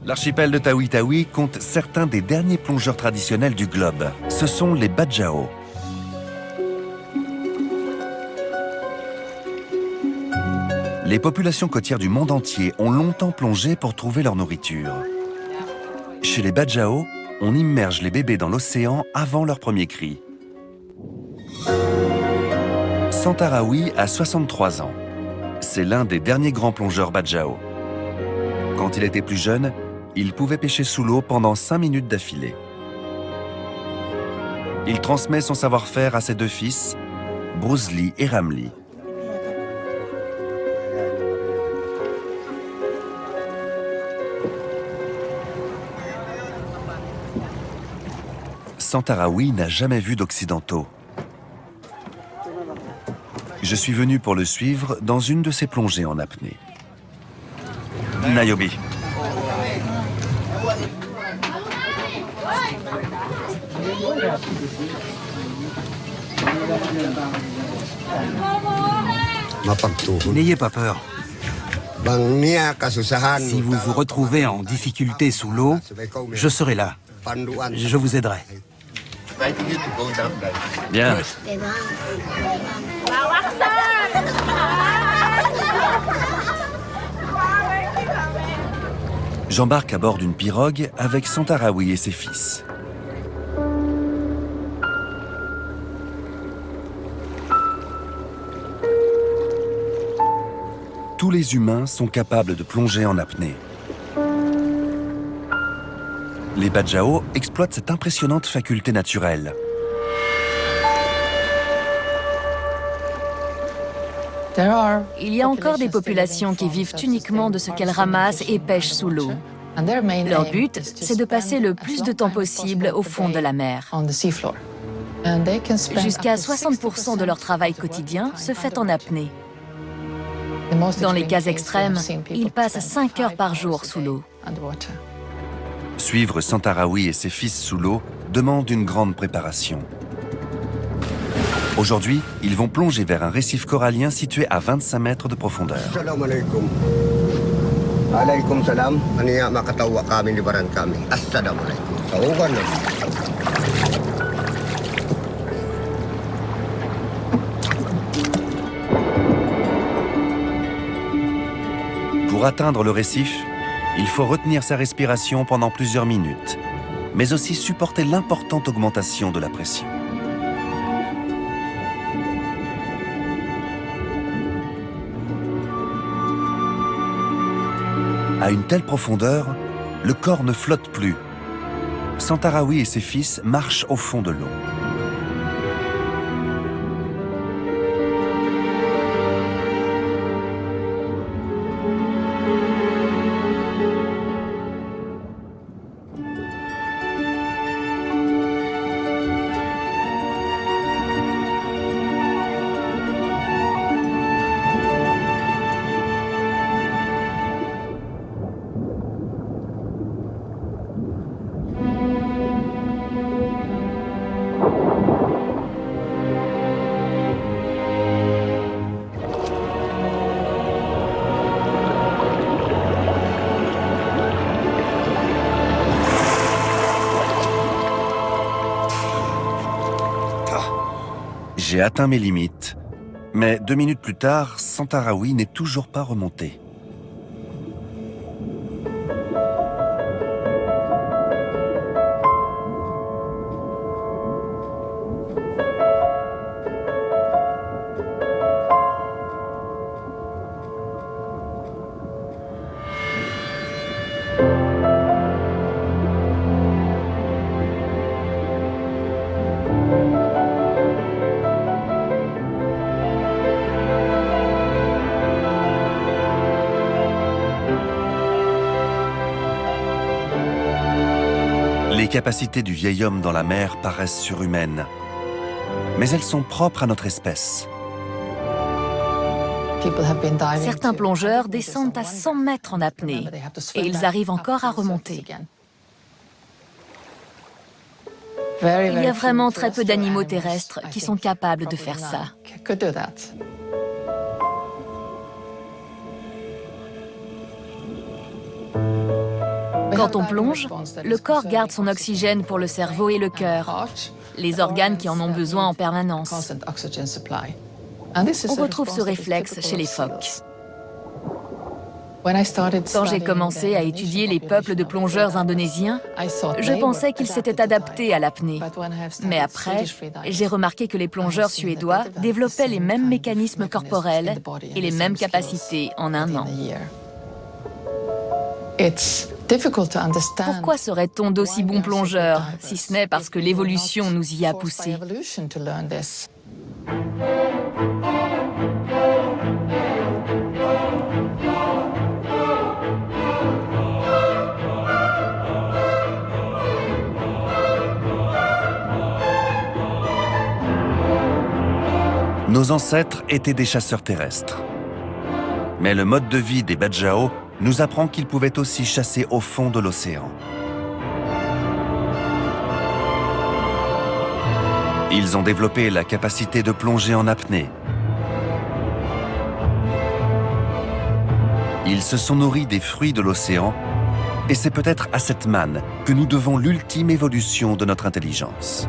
L'archipel de Tawi-Tawi compte certains des derniers plongeurs traditionnels du globe. Ce sont les Bajau. Les populations côtières du monde entier ont longtemps plongé pour trouver leur nourriture. Chez les Bajau, on immerge les bébés dans l'océan avant leur premier cri. Santarawi a 63 ans. C'est l'un des derniers grands plongeurs Bajau. Quand il était plus jeune, il pouvait pêcher sous l'eau pendant 5 minutes d'affilée. Il transmet son savoir-faire à ses deux fils, Brusli et Ramli. Santarawi n'a jamais vu d'occidentaux. Je suis venu pour le suivre dans une de ses plongées en apnée. Niobe. N'ayez pas peur. Si vous vous retrouvez en difficulté sous l'eau, je serai là. Je vous aiderai. Bien. J'embarque à bord d'une pirogue avec Santarawi et ses fils. Tous les humains sont capables de plonger en apnée. Les Bajau exploitent cette impressionnante faculté naturelle. Il y a encore des populations qui vivent uniquement de ce qu'elles ramassent et pêchent sous l'eau. Leur but, c'est de passer le plus de temps possible au fond de la mer. Jusqu'à 60% de leur travail quotidien se fait en apnée. Dans les cas extrêmes, ils passent 5 heures par jour sous l'eau. Suivre Santarawi et ses fils sous l'eau demande une grande préparation. Aujourd'hui, ils vont plonger vers un récif corallien situé à 25 mètres de profondeur. Assalamualaikum. Waalaikumsalam. Aniya makatawa kami libaran kami. Assalamualaikum. Tawagan. Pour atteindre le récif, il faut retenir sa respiration pendant plusieurs minutes, mais aussi supporter l'importante augmentation de la pression. À une telle profondeur, le corps ne flotte plus. Santarawi et ses fils marchent au fond de l'eau. J'ai atteint mes limites, mais 2 minutes plus tard, Santarawi n'est toujours pas remonté. Les capacités du vieil homme dans la mer paraissent surhumaines, mais elles sont propres à notre espèce. Certains plongeurs descendent à 100 mètres en apnée et ils arrivent encore à remonter. Il y a vraiment très peu d'animaux terrestres qui sont capables de faire ça. Quand on plonge, le corps garde son oxygène pour le cerveau et le cœur, les organes qui en ont besoin en permanence. On retrouve ce réflexe chez les phoques. Quand j'ai commencé à étudier les peuples de plongeurs indonésiens, je pensais qu'ils s'étaient adaptés à l'apnée. Mais après, j'ai remarqué que les plongeurs suédois développaient les mêmes mécanismes corporels et les mêmes capacités en un an. Pourquoi serait-on d'aussi bons plongeurs, si ce n'est parce que l'évolution nous y a poussés? Nos ancêtres étaient des chasseurs terrestres. Mais le mode de vie des Bajau nous apprend qu'ils pouvaient aussi chasser au fond de l'océan. Ils ont développé la capacité de plonger en apnée. Ils se sont nourris des fruits de l'océan et c'est peut-être à cette manne que nous devons l'ultime évolution de notre intelligence.